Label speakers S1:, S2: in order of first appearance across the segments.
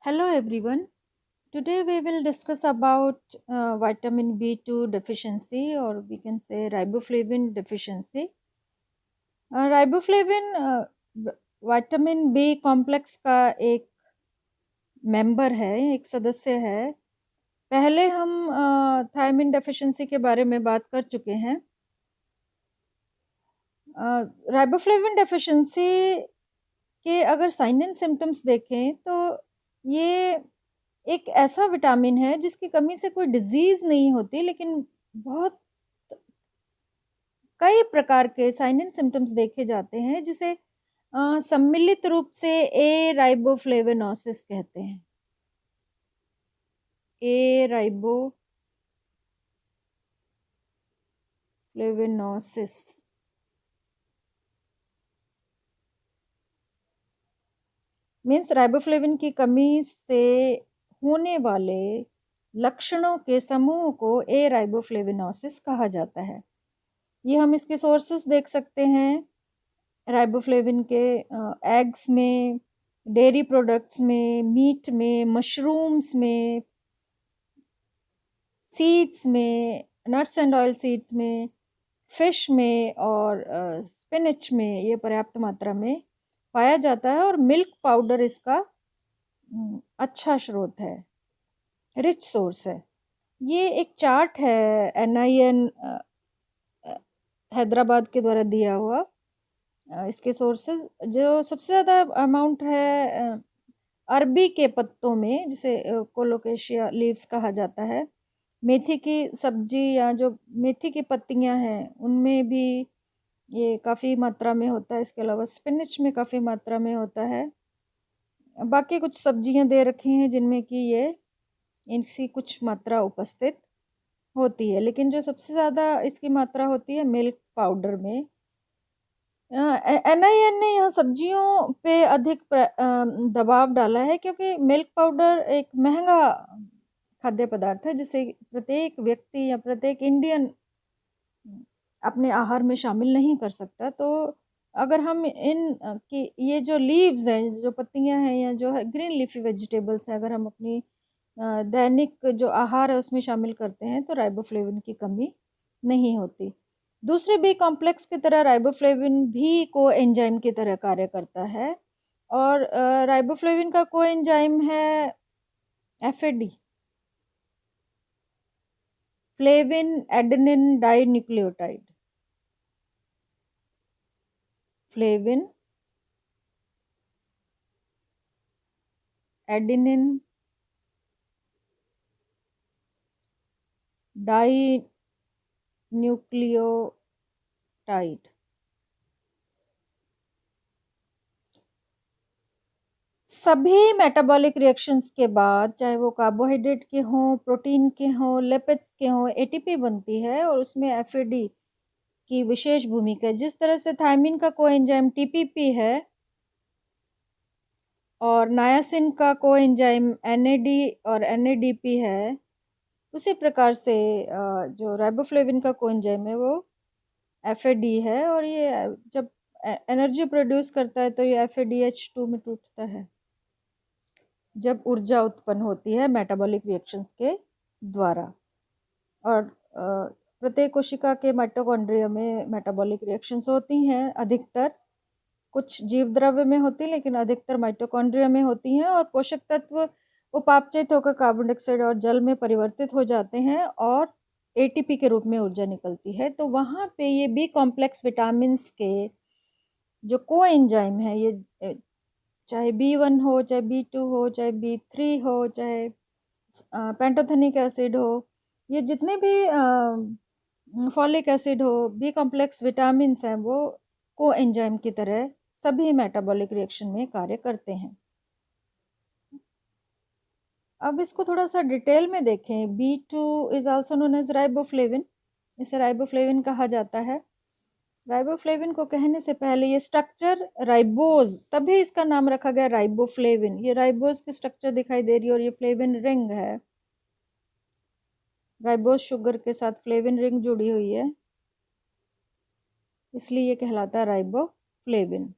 S1: Hello everyone. Today we will discuss about vitamin B2 deficiency, or we can say riboflavin deficiency. Riboflavin vitamin B complex का एक member है, एक सदस्य है। पहले हम थायमिन डेफिशिएंसी के बारे में बात कर चुके हैं। राइबोफ्लेविन डेफिशिएंसी के अगर साइन एंड सिम्पटम्स देखें तो ये एक ऐसा विटामिन है जिसकी कमी से कोई डिज़ीज़ नहीं होती, लेकिन बहुत कई प्रकार के साइन एंड सिम्पटम्स देखे जाते हैं, जिसे सम्मिलित रूप से ए राइबोफ्लेविनोसिस कहते हैं। ए राइबोफ्लेविनोसिस मीन्स राइबोफ्लेविन की कमी से होने वाले लक्षणों के समूह को ए राइबोफ्लेविनोसिस कहा जाता है। ये हम इसके सोर्सेस देख सकते हैं राइबोफ्लेविन के एग्स में, डेयरी प्रोडक्ट्स में, मीट में, मशरूम्स में, सीड्स में, नट्स एंड ऑयल सीड्स में, फिश में और स्पिनच में ये पर्याप्त मात्रा में पाया जाता है और मिल्क पाउडर इसका अच्छा स्रोत है, रिच सोर्स है। ये एक चार्ट है NIN हैदराबाद के द्वारा दिया हुआ। इसके सोर्सेज जो सबसे ज़्यादा अमाउंट है अरबी के पत्तों में, जिसे कोलोकेशिया लीव्स कहा जाता है। मेथी की सब्जी या जो मेथी की पत्तियां हैं उनमें भी ये काफ़ी मात्रा में होता है। इसके अलावा स्पिनच में काफ़ी मात्रा में होता है। बाकी कुछ सब्जियां दे रखी हैं जिनमें कि ये इनकी कुछ मात्रा उपस्थित होती है, लेकिन जो सबसे ज़्यादा इसकी मात्रा होती है मिल्क पाउडर में। NIN ने यहाँ सब्जियों पे अधिक दबाव डाला है, क्योंकि मिल्क पाउडर एक महंगा खाद्य पदार्थ है जिसे प्रत्येक व्यक्ति या प्रत्येक इंडियन अपने आहार में शामिल नहीं कर सकता। तो अगर हम की ये जो लीव्स हैं, जो पत्तियां हैं या जो है ग्रीन लीफी वेजिटेबल्स हैं, अगर हम अपनी दैनिक जो आहार है उसमें शामिल करते हैं तो राइबोफ्लेविन की कमी नहीं होती। दूसरे बी कॉम्प्लेक्स की तरह राइबोफ्लेविन भी को एंजाइम की तरह कार्य करता है, और राइबोफ्लेविन का को एंजाइम है FAD, flavin adenine dinucleotide. Flavin adenine dinucleotide. सभी मेटाबॉलिक रिएक्शंस के बाद, चाहे वो कार्बोहाइड्रेट के हों, प्रोटीन के हों, लिपिड्स के हों, ATP बनती है और उसमें FAD की विशेष भूमिका है। जिस तरह से थायमिन का कोएंजाइम TPP है और नायासिन का कोएंजाइम NAD और NADP है, उसी प्रकार से जो राइबोफ्लेविन का कोएंजाइम है वो FAD है, और ये जब एनर्जी प्रोड्यूस करता है तो ये FADH2 में टूटता है जब ऊर्जा उत्पन्न होती है मेटाबॉलिक रिएक्शंस के द्वारा। और प्रत्येक कोशिका के माइटोकॉन्ड्रिया में मेटाबॉलिक रिएक्शंस होती हैं। अधिकतर कुछ जीव द्रव्य में होती है, लेकिन अधिकतर माइटोकॉन्ड्रिया में होती हैं, और पोषक तत्व उपापचयित होकर कार्बन डाइऑक्साइड और जल में परिवर्तित हो जाते हैं और ATP के रूप में ऊर्जा निकलती है। तो वहाँ पे ये बी कॉम्प्लेक्स विटामिन्स के जो कोएंजाइम है, ये चाहे B1 हो, चाहे B2 हो, चाहे B3 हो, चाहे पेंटोथेनिक एसिड हो, ये जितने भी फॉलिक एसिड हो, बी कॉम्प्लेक्स विटामिन्स हैं, वो कोएंजाइम की तरह सभी मेटाबॉलिक रिएक्शन में कार्य करते हैं। अब इसको थोड़ा सा डिटेल में देखें। B2 is also known as riboflavin. इसे राइबोफ्लेविन कहा जाता है। राइबोफ्लेविन को कहने से पहले ये स्ट्रक्चर राइबोज, तभी इसका नाम रखा गया राइबोफ्लेविन। ये राइबोज की स्ट्रक्चर दिखाई दे रही है और ये फ्लेविन रिंग है। राइबोज शुगर के साथ फ्लेविन रिंग जुड़ी हुई है, इसलिए ये कहलाता है राइबोफ्लेविन।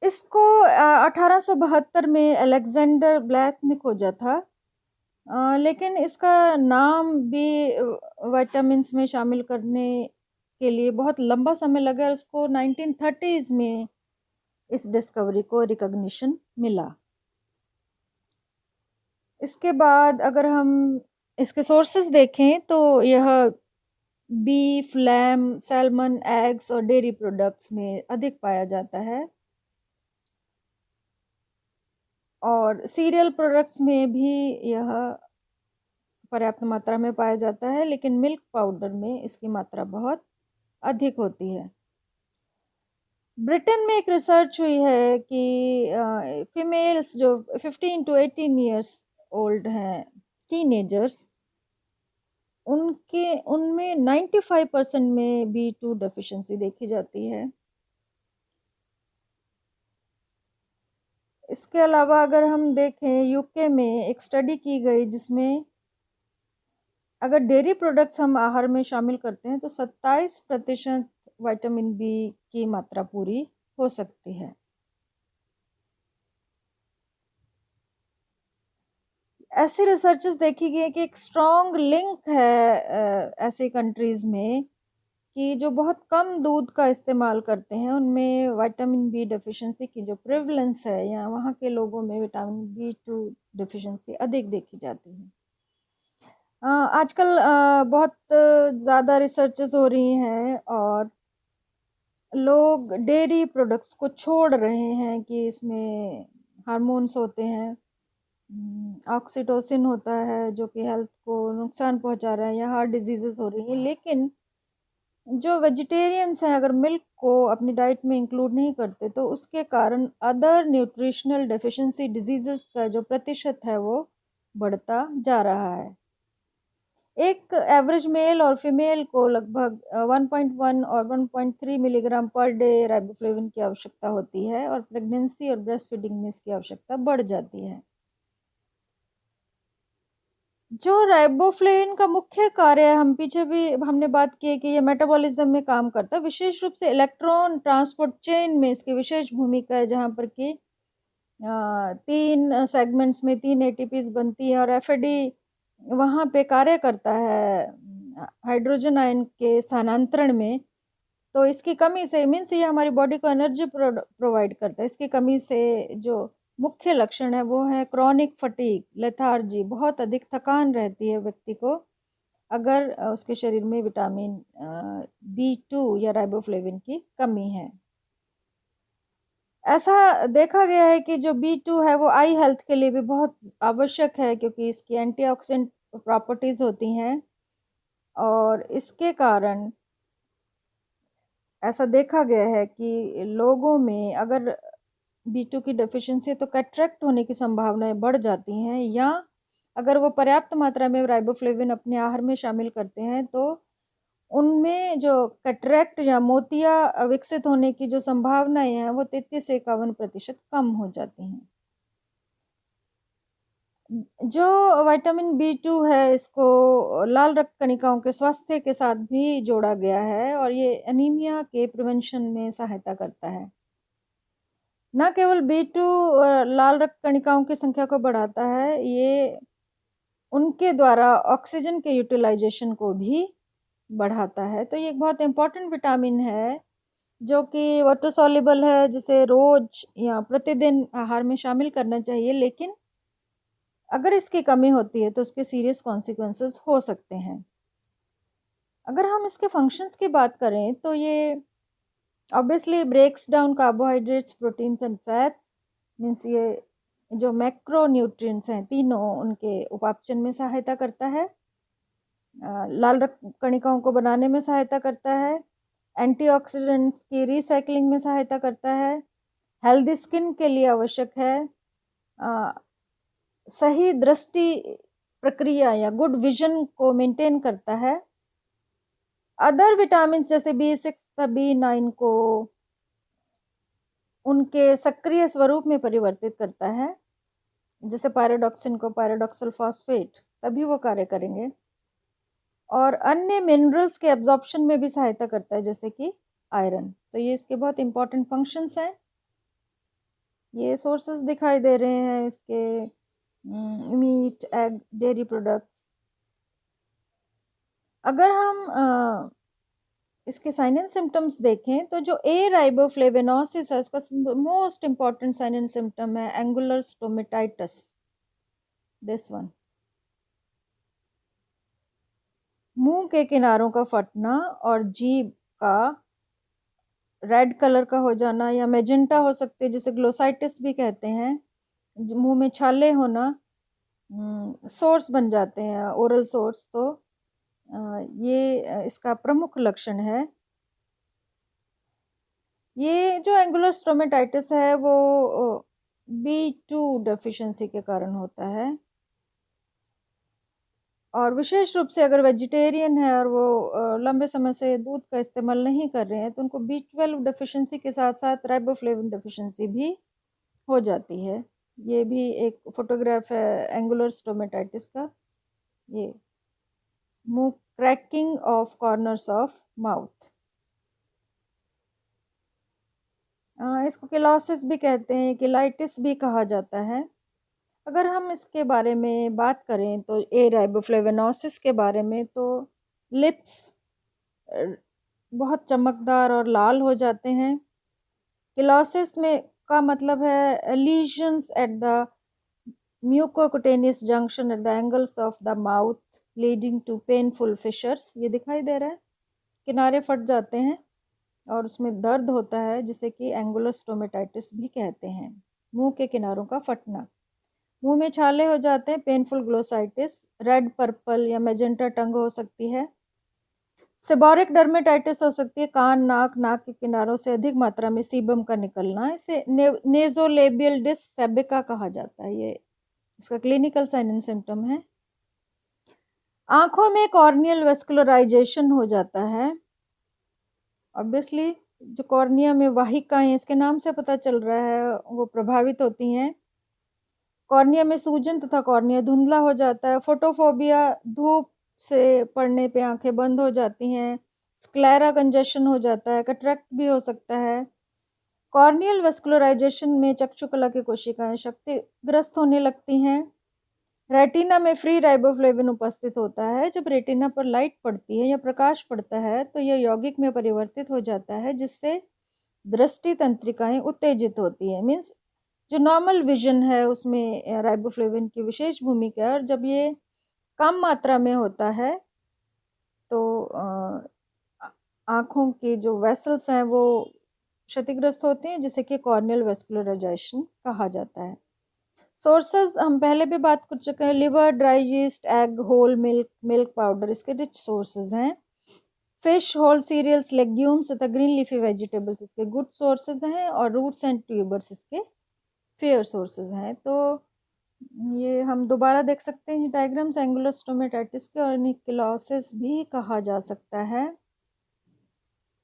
S1: इसको 1872 में अलेक्जेंडर ब्लैक ने खोजा था। लेकिन इसका नाम भी विटामिन्स में शामिल करने के लिए बहुत लंबा समय लगा और उसको 1930s में इस डिस्कवरी को रिकॉग्निशन मिला। इसके बाद अगर हम इसके सोर्सेस देखें तो यह बीफ, लैम, सैल्मन, एग्स और डेयरी प्रोडक्ट्स में अधिक पाया जाता है और सीरियल प्रोडक्ट्स में भी यह पर्याप्त मात्रा में पाया जाता है, लेकिन मिल्क पाउडर में इसकी मात्रा बहुत अधिक होती है। ब्रिटेन में एक रिसर्च हुई है कि फीमेल्स जो 15 टू 18 इयर्स ओल्ड हैं, टीनेजर्स, उनमें 95% में B2 डेफिशिएंसी देखी जाती है। इसके अलावा अगर हम देखें यूके में एक स्टडी की गई जिसमें अगर डेयरी प्रोडक्ट्स हम आहार में शामिल करते हैं तो 27% विटामिन बी की मात्रा पूरी हो सकती है। ऐसी रिसर्चेस देखी गई कि एक स्ट्रॉन्ग लिंक है ऐसे कंट्रीज में कि जो बहुत कम दूध का इस्तेमाल करते हैं उनमें विटामिन बी डेफिशिएंसी की जो प्रेवलेंस है या वहाँ के लोगों में विटामिन B2 डेफिशिएंसी अधिक देखी जाती है। आजकल बहुत ज़्यादा रिसर्चेस हो रही हैं और लोग डेयरी प्रोडक्ट्स को छोड़ रहे हैं कि इसमें हार्मोन्स होते हैं, ऑक्सीटोसिन होता है जो कि हेल्थ को नुकसान पहुंचा रहा है या हार्ट डिजीजेस हो रही है। लेकिन जो वेजिटेरियंस हैं अगर मिल्क को अपनी डाइट में इंक्लूड नहीं करते तो उसके कारण अदर न्यूट्रिशनल डेफिशिएंसी डिजीजेस का जो प्रतिशत है वो बढ़ता जा रहा है। एक एवरेज मेल और फीमेल को लगभग 1.1 और 1.3 मिलीग्राम पर डे राइबोफ्लेविन की आवश्यकता होती है और प्रेगनेंसी और ब्रेस्ट फीडिंग में इसकी आवश्यकता बढ़ जाती है। जो राइबोफ्लेविन का मुख्य कार्य है, हम पीछे भी हमने बात की है कि ये मेटाबॉलिज्म में काम करता है, विशेष रूप से इलेक्ट्रॉन ट्रांसपोर्ट चेन में इसकी विशेष भूमिका है, जहाँ पर कि 3 सेगमेंट्स में 3 एटीपीज बनती है और एफएडी वहाँ पे कार्य करता है हाइड्रोजन आयन के स्थानांतरण में। तो इसकी कमी से मीन्स ये हमारी बॉडी को एनर्जी प्रोवाइड करता है। इसकी कमी से जो मुख्य लक्षण है वो है क्रॉनिक फटीग, लेथार्जी, बहुत अधिक थकान रहती है व्यक्ति को अगर उसके शरीर में विटामिन B2 या राइबोफ्लेविन की कमी है। ऐसा देखा गया है कि जो B2 है वो आई हेल्थ के लिए भी बहुत आवश्यक है क्योंकि इसकी एंटीऑक्सीडेंट प्रॉपर्टीज होती हैं और इसके कारण ऐसा देखा गया है कि लोगों में अगर B2 की डेफिशिएंसी है तो कैटरेक्ट होने की संभावनाएं बढ़ जाती हैं, या अगर वो पर्याप्त मात्रा में राइबोफ्लेविन अपने आहार में शामिल करते हैं तो उनमें जो कैटरेक्ट या मोतिया विकसित होने की जो संभावनाएं हैं वो 33 से 51% कम हो जाती हैं। जो विटामिन B2 है इसको लाल रक्त कणिकाओं के स्वास्थ्य के साथ भी जोड़ा गया है और ये एनीमिया के प्रिवेंशन में सहायता करता है। न केवल B2 लाल रक्त कणिकाओं की संख्या को बढ़ाता है, ये उनके द्वारा ऑक्सीजन के यूटिलाइजेशन को भी बढ़ाता है। तो ये एक बहुत इम्पोर्टेंट विटामिन है जो कि वाटर सॉल्युबल है, जिसे रोज या प्रतिदिन आहार में शामिल करना चाहिए, लेकिन अगर इसकी कमी होती है तो उसके सीरियस कॉन्सिक्वेंसेस हो सकते हैं। अगर हम इसके फंक्शंस की बात करें तो ये obviously breaks down carbohydrates, proteins and fats, means ये जो मैक्रो न्यूट्रिएंट्स हैं तीनों उनके उपापचय में सहायता करता है, लाल रक्त कणिकाओं को बनाने में सहायता करता है, एंटीऑक्सीडेंट्स की रिसाइकलिंग में सहायता करता है, हेल्दी स्किन के लिए आवश्यक है, सही दृष्टि प्रक्रिया या गुड विजन को मेंटेन करता है, अदर विटामिन जैसे B6 B9 को उनके सक्रिय स्वरूप में परिवर्तित करता है, जैसे पायरोडॉक्सिन को पायरोडॉक्सल फॉस्फेट, तभी वो कार्य करेंगे, और अन्य मिनरल्स के एब्जॉर्प्शन में भी सहायता करता है जैसे कि आयरन। तो ये इसके बहुत इंपॉर्टेंट फंक्शंस हैं। ये सोर्सेस दिखाई दे रहे हैं इसके, मीट, एग, डेयरी प्रोडक्ट्स। अगर हम इसके साइन एंड सिम्टम्स देखें तो जो ए राइबोफ्लेविनोसिस है उसका most important sign and symptom है एंगुलर स्टोमेटाइटिस, दिस वन। मुंह के किनारों का फटना और जीभ का रेड कलर का हो जाना या मेजेंटा हो सकती है, जिसे ग्लोसाइटिस भी कहते हैं। मुंह में छाले होना, सोर्स बन जाते हैं, ओरल सोर्स। तो ये इसका प्रमुख लक्षण है। ये जो एंगुलर स्टोमेटाइटिस है वो B2 डेफिशिएंसी के कारण होता है, और विशेष रूप से अगर वेजिटेरियन है और वो लंबे समय से दूध का इस्तेमाल नहीं कर रहे हैं तो उनको B12 डेफिशिएंसी के साथ साथ राइबोफ्लेविन डेफिशिएंसी भी हो जाती है। ये भी एक फोटोग्राफ है एंगुलर स्टोमेटाइटिस का। ये मुंह, cracking of corners of mouth, इसको किलोसिस भी कहते हैं, किलाइटिस भी कहा जाता है। अगर हम इसके बारे में बात करें तो ए राइबोफ्लेविनोसिस के बारे में, तो लिप्स बहुत चमकदार और लाल हो जाते हैं। किलोसिस में का मतलब है lesions at the mucocutaneous junction at the angles of the mouth leading to painful fissures. ये दिखाई दे रहा है, किनारे फट जाते हैं और उसमें दर्द होता है, जिसे कि एंगुलर स्टोमेटाइटिस भी कहते हैं। मुंह के किनारों का फटना, मुंह में छाले हो जाते हैं, पेनफुल ग्लोसाइटिस, रेड, पर्पल या मैजेंटा टंग हो सकती है। सेबोरिक डर्मेटाइटिस हो सकती है, कान, नाक के किनारों से अधिक मात्रा में सीबम का निकलना। इसे नेजोलेबियल डिस सेबिका कहा जाता है। ये इसका क्लिनिकल साइन एंड सिम्टम है। आंखों में कॉर्नियल वेस्कुलराइजेशन हो जाता है। ऑब्वियसली जो कॉर्निया में वाहिकाएं, इसके नाम से पता चल रहा है, वो प्रभावित होती हैं। कॉर्निया में सूजन तथा कॉर्निया धुंधला हो जाता है। फोटोफोबिया, धूप से पड़ने पे आंखें बंद हो जाती हैं। स्क्लेरा कंजेशन हो जाता है, कैटरेक्ट भी हो सकता है। कॉर्नियल वेस्कुलराइजेशन में चक्षुकला की कोशिकाएं क्षतिग्रस्त होने लगती हैं। रेटिना में फ्री राइबोफ्लेविन उपस्थित होता है। जब रेटिना पर लाइट पड़ती है या प्रकाश पड़ता है तो यह यौगिक में परिवर्तित हो जाता है, जिससे दृष्टि तंत्रिकाएं उत्तेजित होती है। मीन्स जो नॉर्मल विजन है उसमें राइबोफ्लेविन की विशेष भूमिका है, और जब ये कम मात्रा में होता है तो आँखों के जो वेसल्स हैं वो क्षतिग्रस्त होते हैं, जिसे कि कॉर्नियल वेस्कुलराइजेशन कहा जाता है। सोर्सेज हम पहले भी बात कर चुके हैं, liver, dry yeast, egg, whole milk, milk powder इसके रिच सोर्सेज हैं। फिश, होल सीरियल्स, लेग्यूम्स तथा ग्रीन लीफी वेजिटेबल्स इसके गुड सोर्सेज हैं, और रूट्स एंड ट्यूबर्स इसके फेयर सोर्सेज हैं। तो ये हम दोबारा देख सकते हैं डायग्राम्स एंगुलर स्टोमेटाइटिस के, और निकलोसिस भी कहा जा सकता है।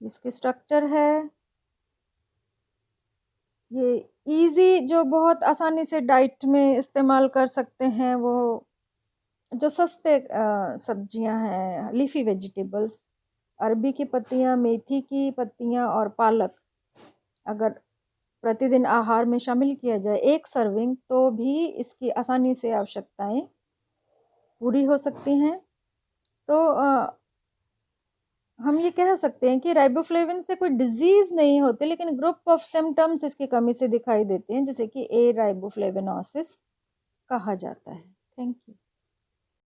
S1: इसकी स्ट्रक्चर है ये इजी, जो बहुत आसानी से डाइट में इस्तेमाल कर सकते हैं, वो जो सस्ते सब्जियां हैं, लीफी वेजिटेबल्स, अरबी की पत्तियां, मेथी की पत्तियां और पालक अगर प्रतिदिन आहार में शामिल किया जाए एक सर्विंग, तो भी इसकी आसानी से आवश्यकताएं पूरी हो सकती हैं। तो हम ये कह सकते हैं कि राइबोफ्लेविन से कोई डिजीज नहीं होती, लेकिन ग्रुप ऑफ सिम्टम्स इसकी कमी से दिखाई देते हैं, जिसे कि ए राइबोफ्लेविनोसिस कहा जाता है। Thank you.